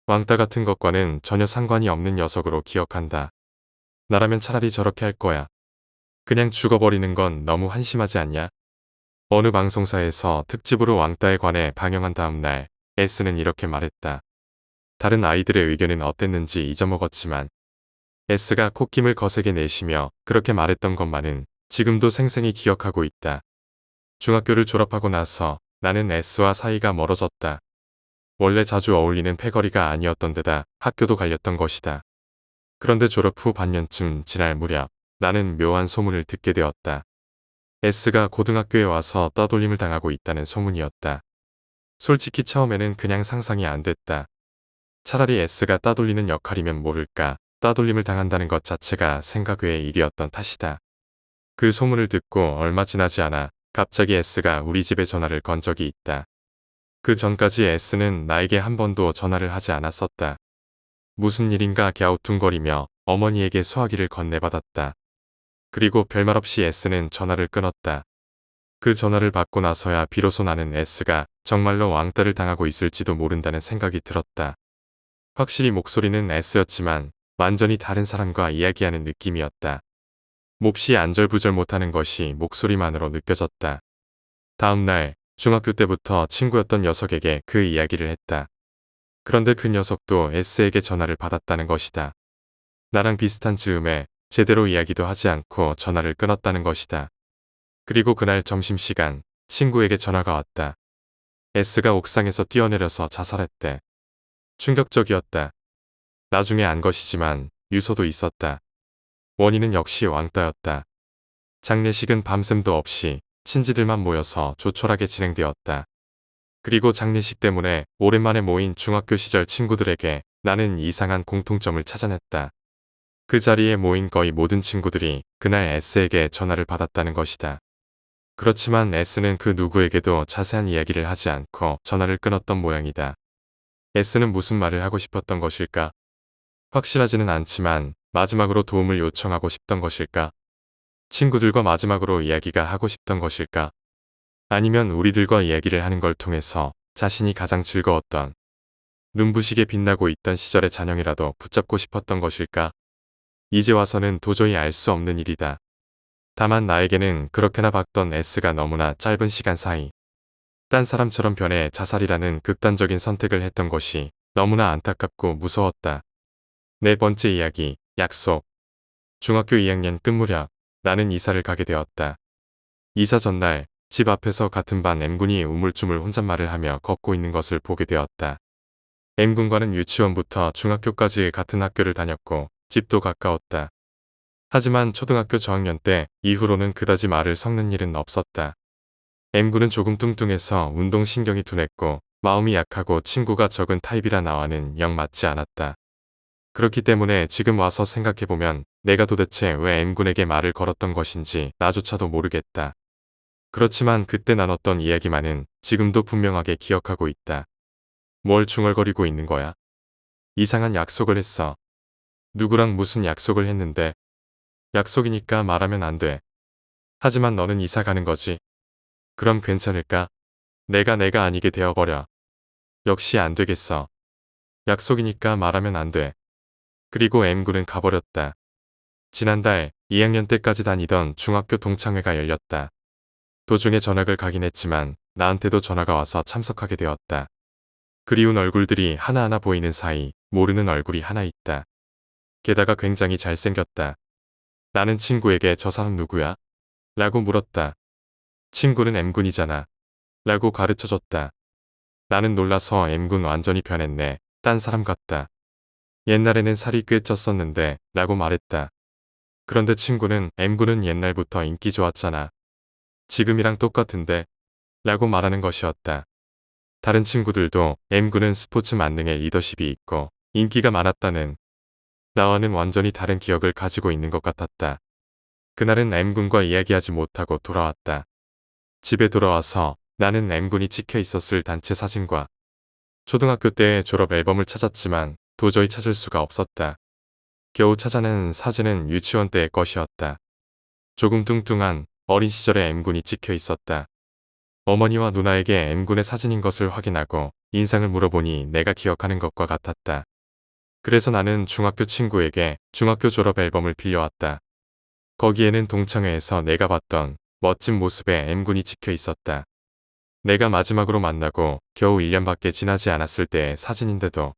왕따 같은 것과는 전혀 상관이 없는 녀석으로 기억한다. 나라면 차라리 저렇게 할 거야. 그냥 죽어버리는 건 너무 한심하지 않냐? 어느 방송사에서 특집으로 왕따에 관해 방영한 다음 날 S는 이렇게 말했다. 다른 아이들의 의견은 어땠는지 잊어먹었지만 S가 콧김을 거세게 내쉬며 그렇게 말했던 것만은 지금도 생생히 기억하고 있다. 중학교를 졸업하고 나서 나는 S와 사이가 멀어졌다. 원래 자주 어울리는 패거리가 아니었던 데다 학교도 갈렸던 것이다. 그런데 졸업 후 반년쯤 지날 무렵 나는 묘한 소문을 듣게 되었다. S가 고등학교에 와서 따돌림을 당하고 있다는 소문이었다. 솔직히 처음에는 그냥 상상이 안 됐다. 차라리 S가 따돌리는 역할이면 모를까 따돌림을 당한다는 것 자체가 생각 외의 일이었던 탓이다. 그 소문을 듣고 얼마 지나지 않아 갑자기 S가 우리 집에 전화를 건 적이 있다. 그 전까지 S는 나에게 한 번도 전화를 하지 않았었다. 무슨 일인가 갸우뚱거리며 어머니에게 수화기를 건네받았다. 그리고 별말 없이 S는 전화를 끊었다. 그 전화를 받고 나서야 비로소 나는 S가 정말로 왕따를 당하고 있을지도 모른다는 생각이 들었다. 확실히 목소리는 S였지만 완전히 다른 사람과 이야기하는 느낌이었다. 몹시 안절부절 못하는 것이 목소리만으로 느껴졌다. 다음 날 중학교 때부터 친구였던 녀석에게 그 이야기를 했다. 그런데 그 녀석도 S에게 전화를 받았다는 것이다. 나랑 비슷한 즈음에 제대로 이야기도 하지 않고 전화를 끊었다는 것이다. 그리고 그날 점심시간 친구에게 전화가 왔다. S가 옥상에서 뛰어내려서 자살했대. 충격적이었다. 나중에 안 것이지만 유서도 있었다. 원인은 역시 왕따였다. 장례식은 밤샘도 없이 친지들만 모여서 조촐하게 진행되었다. 그리고 장례식 때문에 오랜만에 모인 중학교 시절 친구들에게 나는 이상한 공통점을 찾아냈다. 그 자리에 모인 거의 모든 친구들이 그날 S에게 전화를 받았다는 것이다. 그렇지만 S는 그 누구에게도 자세한 이야기를 하지 않고 전화를 끊었던 모양이다. S는 무슨 말을 하고 싶었던 것일까? 확실하지는 않지만 마지막으로 도움을 요청하고 싶던 것일까? 친구들과 마지막으로 이야기가 하고 싶던 것일까? 아니면 우리들과 이야기를 하는 걸 통해서 자신이 가장 즐거웠던 눈부시게 빛나고 있던 시절의 잔영이라도 붙잡고 싶었던 것일까? 이제 와서는 도저히 알 수 없는 일이다. 다만 나에게는 그렇게나 봤던 S가 너무나 짧은 시간 사이 딴 사람처럼 변해 자살이라는 극단적인 선택을 했던 것이 너무나 안타깝고 무서웠다. 네 번째 이야기, 약속. 중학교 2학년 끝 무렵 나는 이사를 가게 되었다. 이사 전날 집 앞에서 같은 반 M군이 우물쭈물 혼잣말을 하며 걷고 있는 것을 보게 되었다. M군과는 유치원부터 중학교까지 같은 학교를 다녔고 집도 가까웠다. 하지만 초등학교 저학년 때 이후로는 그다지 말을 섞는 일은 없었다. M군은 조금 뚱뚱해서 운동신경이 둔했고 마음이 약하고 친구가 적은 타입이라 나와는 영 맞지 않았다. 그렇기 때문에 지금 와서 생각해보면 내가 도대체 왜 M군에게 말을 걸었던 것인지 나조차도 모르겠다. 그렇지만 그때 나눴던 이야기만은 지금도 분명하게 기억하고 있다. 뭘 중얼거리고 있는 거야? 이상한 약속을 했어. 누구랑 무슨 약속을 했는데? 약속이니까 말하면 안 돼. 하지만 너는 이사 가는 거지. 그럼 괜찮을까? 내가 아니게 되어버려. 역시 안 되겠어. 약속이니까 말하면 안 돼. 그리고 M군은 가버렸다. 지난달 2학년 때까지 다니던 중학교 동창회가 열렸다. 도중에 전학을 가긴 했지만 나한테도 전화가 와서 참석하게 되었다. 그리운 얼굴들이 하나하나 보이는 사이 모르는 얼굴이 하나 있다. 게다가 굉장히 잘생겼다. 나는 친구에게 저 사람 누구야? 라고 물었다. 친구는 M군이잖아. 라고 가르쳐줬다. 나는 놀라서 M군 완전히 변했네. 딴 사람 같다. 옛날에는 살이 꽤 쪘었는데 라고 말했다. 그런데 친구는 M군은 옛날부터 인기 좋았잖아. 지금이랑 똑같은데 라고 말하는 것이었다. 다른 친구들도 M군은 스포츠 만능의 리더십이 있고 인기가 많았다는 나와는 완전히 다른 기억을 가지고 있는 것 같았다. 그날은 M군과 이야기하지 못하고 돌아왔다. 집에 돌아와서 나는 M군이 찍혀 있었을 단체 사진과 초등학교 때의 졸업 앨범을 찾았지만 도저히 찾을 수가 없었다. 겨우 찾아낸 사진은 유치원 때의 것이었다. 조금 뚱뚱한 어린 시절의 M군이 찍혀 있었다. 어머니와 누나에게 M군의 사진인 것을 확인하고 인상을 물어보니 내가 기억하는 것과 같았다. 그래서 나는 중학교 친구에게 중학교 졸업 앨범을 빌려왔다. 거기에는 동창회에서 내가 봤던 멋진 모습의 M군이 찍혀 있었다. 내가 마지막으로 만나고 겨우 1년밖에 지나지 않았을 때의 사진인데도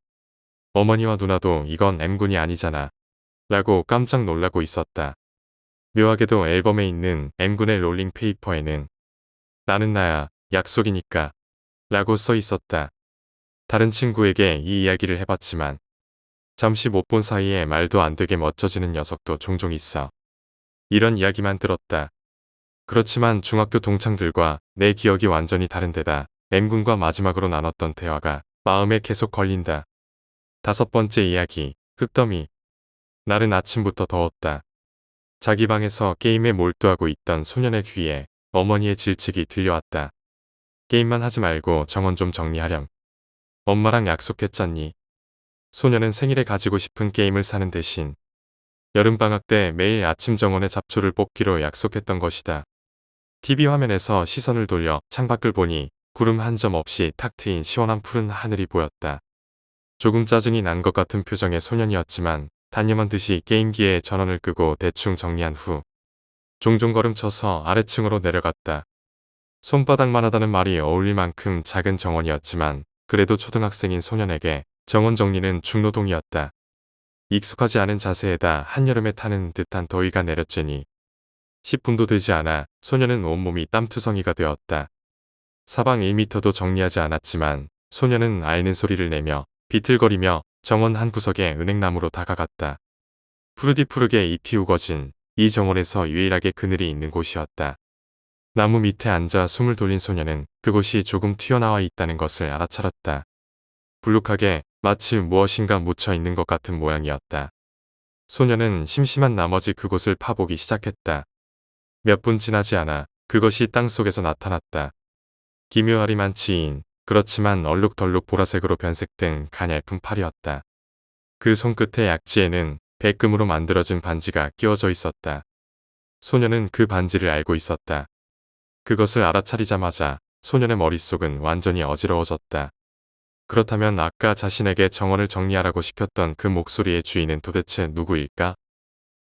어머니와 누나도 이건 M군이 아니잖아 라고 깜짝 놀라고 있었다. 묘하게도 앨범에 있는 M군의 롤링 페이퍼에는 나는 나야 약속이니까 라고 써 있었다. 다른 친구에게 이 이야기를 해봤지만 잠시 못 본 사이에 말도 안 되게 멋져지는 녀석도 종종 있어. 이런 이야기만 들었다. 그렇지만 중학교 동창들과 내 기억이 완전히 다른 데다 M군과 마지막으로 나눴던 대화가 마음에 계속 걸린다. 5번째 이야기, 흙더미. 날은 아침부터 더웠다. 자기 방에서 게임에 몰두하고 있던 소년의 귀에 어머니의 질책이 들려왔다. 게임만 하지 말고 정원 좀 정리하렴. 엄마랑 약속했잖니. 소년은 생일에 가지고 싶은 게임을 사는 대신 여름방학 때 매일 아침 정원에 잡초를 뽑기로 약속했던 것이다. TV 화면에서 시선을 돌려 창밖을 보니 구름 한 점 없이 탁 트인 시원한 푸른 하늘이 보였다. 조금 짜증이 난 것 같은 표정의 소년이었지만 단념한 듯이 게임기에 전원을 끄고 대충 정리한 후 종종 걸음쳐서 아래층으로 내려갔다. 손바닥만 하다는 말이 어울릴 만큼 작은 정원이었지만 그래도 초등학생인 소년에게 정원 정리는 중노동이었다. 익숙하지 않은 자세에다 한여름에 타는 듯한 더위가 내려쬐니 10분도 되지 않아 소년은 온몸이 땀투성이가 되었다. 사방 1미터도 정리하지 않았지만 소년은 앓는 소리를 내며 비틀거리며 정원 한 구석에 은행나무로 다가갔다. 푸르디푸르게 잎이 우거진 이 정원에서 유일하게 그늘이 있는 곳이었다. 나무 밑에 앉아 숨을 돌린 소년은 그곳이 조금 튀어나와 있다는 것을 알아차렸다. 불룩하게 마치 무엇인가 묻혀 있는 것 같은 모양이었다. 소년은 심심한 나머지 그곳을 파보기 시작했다. 몇 분 지나지 않아 그것이 땅속에서 나타났다. 기묘하리만 치인 그렇지만 얼룩덜룩 보라색으로 변색된 가냘픈 팔이었다. 그 손끝의 약지에는 백금으로 만들어진 반지가 끼워져 있었다. 소년은 그 반지를 알고 있었다. 그것을 알아차리자마자 소년의 머릿속은 완전히 어지러워졌다. 그렇다면 아까 자신에게 정원을 정리하라고 시켰던 그 목소리의 주인은 도대체 누구일까?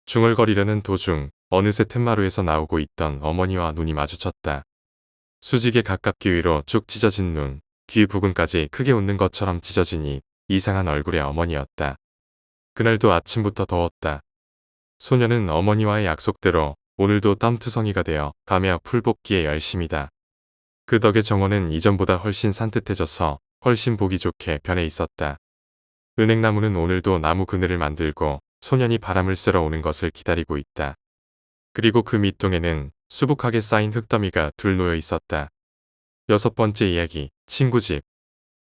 중얼거리려는 도중 어느새 툇마루에서 나오고 있던 어머니와 눈이 마주쳤다. 수직에 가깝기 위로 쭉 찢어진 눈, 귀 부근까지 크게 웃는 것처럼 찢어진 입, 이상한 얼굴의 어머니였다. 그날도 아침부터 더웠다. 소년은 어머니와의 약속대로 오늘도 땀투성이가 되어 가며 풀 뽑기에 열심이다. 그 덕에 정원은 이전보다 훨씬 산뜻해져서 훨씬 보기 좋게 변해 있었다. 은행나무는 오늘도 나무 그늘을 만들고 소년이 바람을 쐬러 오는 것을 기다리고 있다. 그리고 그 밑동에는 수북하게 쌓인 흙더미가 둘 놓여 있었다. 여섯 번째 이야기, 친구 집.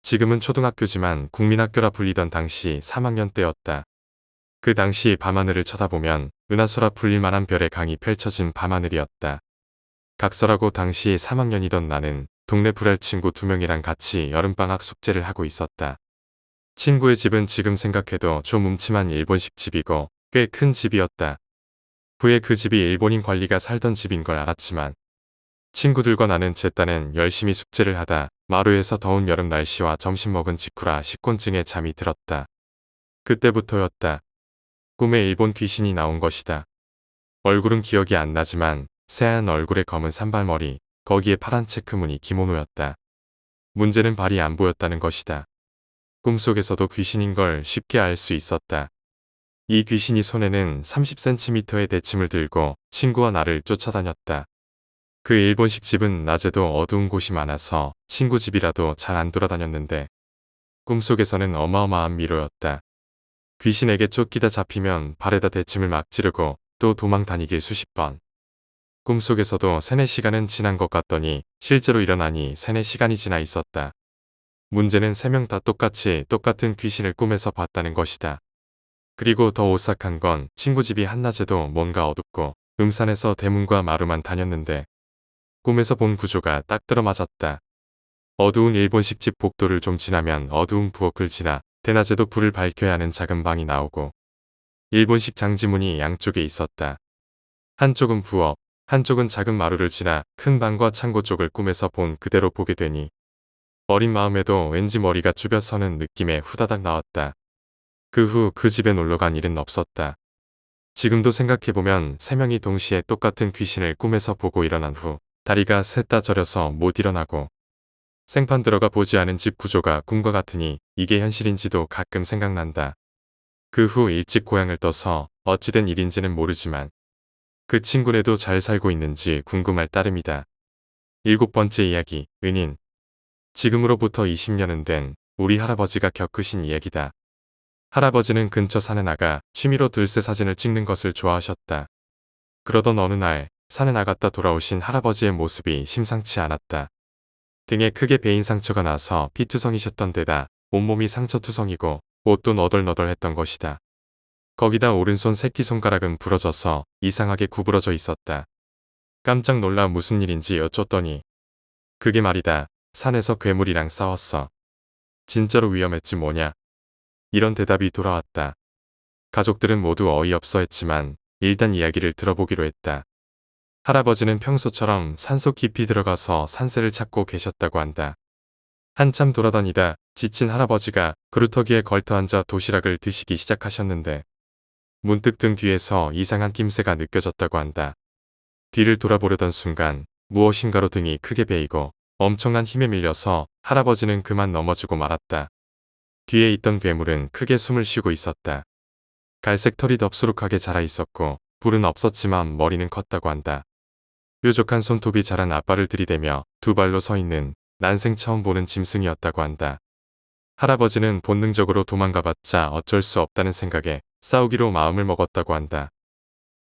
지금은 초등학교지만 국민학교라 불리던 당시 3학년 때였다. 그 당시 밤하늘을 쳐다보면 은하수라 불릴 만한 별의 강이 펼쳐진 밤하늘이었다. 각설하고 당시 3학년이던 나는 동네 불알 친구 2명이랑 같이 여름방학 숙제를 하고 있었다. 친구의 집은 지금 생각해도 좀 음침한 일본식 집이고 꽤 큰 집이었다. 후에 그 집이 일본인 관리가 살던 집인 걸 알았지만 친구들과 나는 제 딴엔 열심히 숙제를 하다 마루에서 더운 여름 날씨와 점심 먹은 직후라 식곤증에 잠이 들었다. 그때부터였다. 꿈에 일본 귀신이 나온 것이다. 얼굴은 기억이 안 나지만 새하얀 얼굴에 검은 산발머리, 거기에 파란 체크무늬 기모노였다. 문제는 발이 안 보였다는 것이다. 꿈속에서도 귀신인 걸 쉽게 알 수 있었다. 이 귀신이 손에는 30cm의 대침을 들고 친구와 나를 쫓아다녔다. 그 일본식 집은 낮에도 어두운 곳이 많아서 친구 집이라도 잘 안 돌아다녔는데 꿈속에서는 어마어마한 미로였다. 귀신에게 쫓기다 잡히면 발에다 대침을 막 찌르고 또 도망 다니길 수십 번. 꿈속에서도 3, 4시간은 지난 것 같더니 실제로 일어나니 3, 4시간이 지나 있었다. 문제는 3명 다 똑같은 귀신을 꿈에서 봤다는 것이다. 그리고 더 오싹한 건 친구 집이 한낮에도 뭔가 어둡고 음산해서 대문과 마루만 다녔는데 꿈에서 본 구조가 딱 들어맞았다. 어두운 일본식 집 복도를 좀 지나면 어두운 부엌을 지나 대낮에도 불을 밝혀야 하는 작은 방이 나오고 일본식 장지문이 양쪽에 있었다. 한쪽은 부엌, 한쪽은 작은 마루를 지나 큰 방과 창고 쪽을 꿈에서 본 그대로 보게 되니 어린 마음에도 왠지 머리가 쭈뼛서는 느낌에 후다닥 나왔다. 그 후 그 집에 놀러간 일은 없었다. 지금도 생각해보면 3명이 동시에 똑같은 귀신을 꿈에서 보고 일어난 후 다리가 셋 다 저려서 못 일어나고 생판 들어가 보지 않은 집 구조가 꿈과 같으니 이게 현실인지도 가끔 생각난다. 그 후 일찍 고향을 떠서 어찌된 일인지는 모르지만 그 친구네도 잘 살고 있는지 궁금할 따름이다. 7번째 이야기, 은인. 지금으로부터 20년은 된 우리 할아버지가 겪으신 이야기다. 할아버지는 근처 산에 나가 취미로 들새 사진을 찍는 것을 좋아하셨다. 그러던 어느 날 산에 나갔다 돌아오신 할아버지의 모습이 심상치 않았다. 등에 크게 베인 상처가 나서 피투성이셨던 데다 온몸이 상처투성이고 옷도 너덜너덜했던 것이다. 거기다 오른손 새끼손가락은 부러져서 이상하게 구부러져 있었다. 깜짝 놀라 무슨 일인지 여쭸더니 그게 말이다. 산에서 괴물이랑 싸웠어. 진짜로 위험했지 뭐냐. 이런 대답이 돌아왔다. 가족들은 모두 어이없어 했지만 일단 이야기를 들어보기로 했다. 할아버지는 평소처럼 산속 깊이 들어가서 산새를 찾고 계셨다고 한다. 한참 돌아다니다 지친 할아버지가 그루터기에 걸터앉아 도시락을 드시기 시작하셨는데 문득 등 뒤에서 이상한 낌새가 느껴졌다고 한다. 뒤를 돌아보려던 순간 무엇인가로 등이 크게 베이고 엄청난 힘에 밀려서 할아버지는 그만 넘어지고 말았다. 뒤에 있던 괴물은 크게 숨을 쉬고 있었다. 갈색 털이 덥수룩하게 자라 있었고 불은 없었지만 머리는 컸다고 한다. 뾰족한 손톱이 자란 앞발을 들이대며 두 발로 서 있는 난생 처음 보는 짐승이었다고 한다. 할아버지는 본능적으로 도망가봤자 어쩔 수 없다는 생각에 싸우기로 마음을 먹었다고 한다.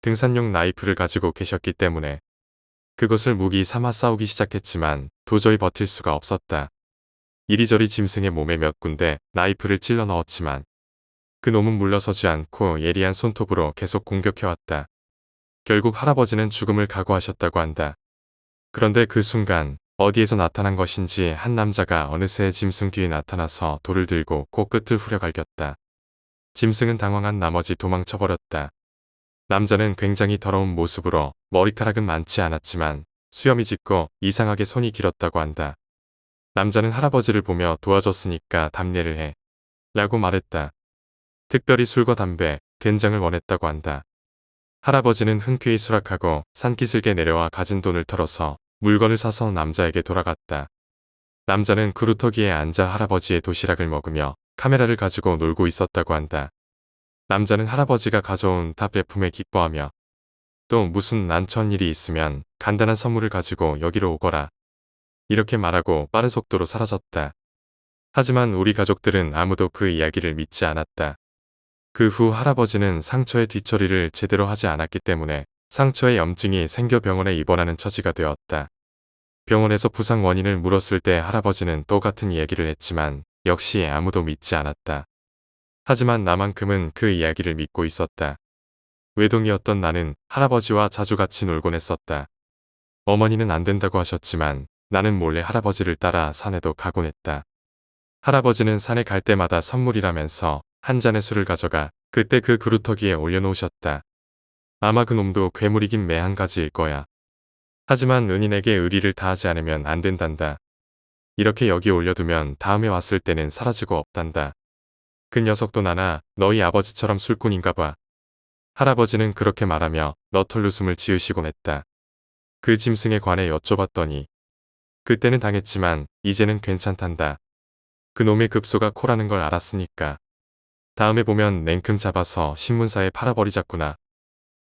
등산용 나이프를 가지고 계셨기 때문에 그것을 무기 삼아 싸우기 시작했지만 도저히 버틸 수가 없었다. 이리저리 짐승의 몸에 몇 군데 나이프를 찔러 넣었지만 그 놈은 물러서지 않고 예리한 손톱으로 계속 공격해왔다. 결국 할아버지는 죽음을 각오하셨다고 한다. 그런데 그 순간 어디에서 나타난 것인지 한 남자가 어느새 짐승 뒤에 나타나서 돌을 들고 코끝을 후려갈겼다. 짐승은 당황한 나머지 도망쳐버렸다. 남자는 굉장히 더러운 모습으로 머리카락은 많지 않았지만 수염이 짙고 이상하게 손이 길었다고 한다. 남자는 할아버지를 보며 도와줬으니까 답례를 해 라고 말했다. 특별히 술과 담배, 된장을 원했다고 한다. 할아버지는 흔쾌히 수락하고 산기슭에 내려와 가진 돈을 털어서 물건을 사서 남자에게 돌아갔다. 남자는 그루터기에 앉아 할아버지의 도시락을 먹으며 카메라를 가지고 놀고 있었다고 한다. 남자는 할아버지가 가져온 답례품에 기뻐하며 또 무슨 난처한 일이 있으면 간단한 선물을 가지고 여기로 오거라 이렇게 말하고 빠른 속도로 사라졌다. 하지만 우리 가족들은 아무도 그 이야기를 믿지 않았다. 그 후 할아버지는 상처의 뒤처리를 제대로 하지 않았기 때문에 상처에 염증이 생겨 병원에 입원하는 처지가 되었다. 병원에서 부상 원인을 물었을 때 할아버지는 똑같은 이야기를 했지만 역시 아무도 믿지 않았다. 하지만 나만큼은 그 이야기를 믿고 있었다. 외동이었던 나는 할아버지와 자주 같이 놀곤 했었다. 어머니는 안 된다고 하셨지만 나는 몰래 할아버지를 따라 산에도 가곤 했다. 할아버지는 산에 갈 때마다 선물이라면서 한 잔의 술을 가져가 그때 그 그루터기에 올려놓으셨다. 아마 그 놈도 괴물이긴 매 한 가지일 거야. 하지만 은인에게 의리를 다하지 않으면 안 된단다. 이렇게 여기 올려두면 다음에 왔을 때는 사라지고 없단다. 그 녀석도 나나 너희 아버지처럼 술꾼인가 봐. 할아버지는 그렇게 말하며 너털 웃음을 지으시곤 했다. 그 짐승에 관해 여쭤봤더니 그때는 당했지만 이제는 괜찮단다. 그 놈의 급소가 코라는 걸 알았으니까. 다음에 보면 냉큼 잡아서 신문사에 팔아버리자꾸나.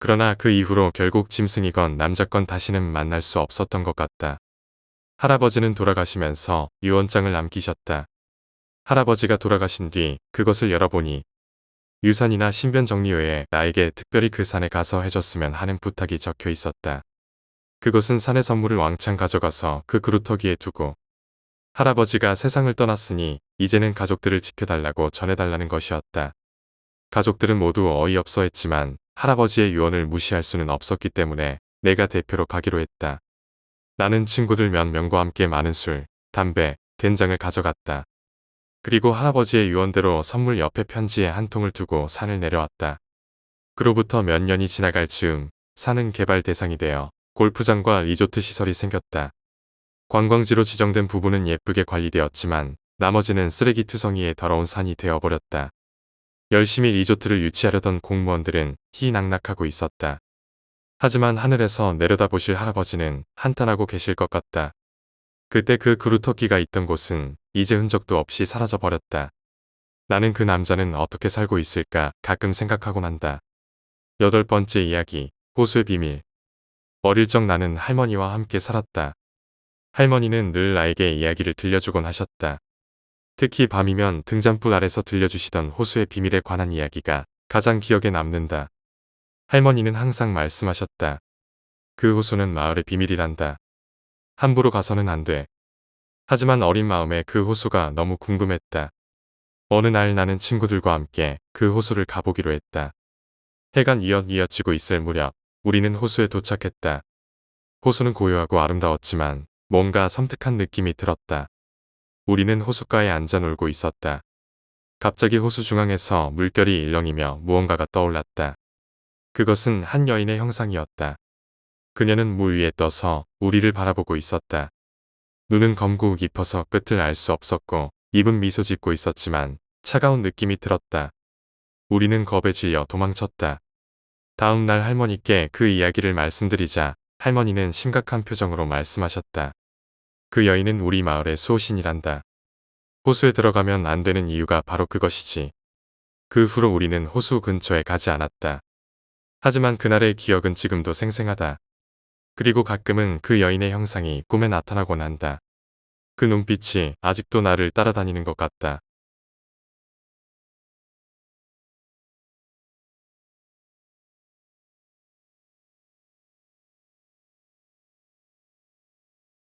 그러나 그 이후로 결국 짐승이건 남자건 다시는 만날 수 없었던 것 같다. 할아버지는 돌아가시면서 유언장을 남기셨다. 할아버지가 돌아가신 뒤 그것을 열어보니 유산이나 신변 정리 외에 나에게 특별히 그 산에 가서 해줬으면 하는 부탁이 적혀 있었다. 그것은 산의 선물을 왕창 가져가서 그 그루터기에 두고 할아버지가 세상을 떠났으니 이제는 가족들을 지켜달라고 전해달라는 것이었다. 가족들은 모두 어이없어 했지만 할아버지의 유언을 무시할 수는 없었기 때문에 내가 대표로 가기로 했다. 나는 친구들 몇 명과 함께 많은 술, 담배, 된장을 가져갔다. 그리고 할아버지의 유언대로 선물 옆에 편지에 한 통을 두고 산을 내려왔다. 그로부터 몇 년이 지나갈 즈음 산은 개발 대상이 되어 골프장과 리조트 시설이 생겼다. 관광지로 지정된 부분은 예쁘게 관리되었지만 나머지는 쓰레기 투성이에 더러운 산이 되어버렸다. 열심히 리조트를 유치하려던 공무원들은 희낙낙하고 있었다. 하지만 하늘에서 내려다보실 할아버지는 한탄하고 계실 것 같다. 그때 그 그루터기가 있던 곳은 이제 흔적도 없이 사라져버렸다. 나는 그 남자는 어떻게 살고 있을까 가끔 생각하곤 한다. 8번째 이야기, 호수의 비밀. 어릴 적 나는 할머니와 함께 살았다. 할머니는 늘 나에게 이야기를 들려주곤 하셨다. 특히 밤이면 등잔불 아래서 들려주시던 호수의 비밀에 관한 이야기가 가장 기억에 남는다. 할머니는 항상 말씀하셨다. 그 호수는 마을의 비밀이란다. 함부로 가서는 안 돼. 하지만 어린 마음에 그 호수가 너무 궁금했다. 어느 날 나는 친구들과 함께 그 호수를 가보기로 했다. 해가 뉘엿뉘엿 지고 있을 무렵 우리는 호수에 도착했다. 호수는 고요하고 아름다웠지만 뭔가 섬뜩한 느낌이 들었다. 우리는 호숫가에 앉아 놀고 있었다. 갑자기 호수 중앙에서 물결이 일렁이며 무언가가 떠올랐다. 그것은 한 여인의 형상이었다. 그녀는 물 위에 떠서 우리를 바라보고 있었다. 눈은 검고 깊어서 끝을 알 수 없었고 입은 미소 짓고 있었지만 차가운 느낌이 들었다. 우리는 겁에 질려 도망쳤다. 다음 날 할머니께 그 이야기를 말씀드리자 할머니는 심각한 표정으로 말씀하셨다. 그 여인은 우리 마을의 수호신이란다. 호수에 들어가면 안 되는 이유가 바로 그것이지. 그 후로 우리는 호수 근처에 가지 않았다. 하지만 그날의 기억은 지금도 생생하다. 그리고 가끔은 그 여인의 형상이 꿈에 나타나곤 한다. 그 눈빛이 아직도 나를 따라다니는 것 같다.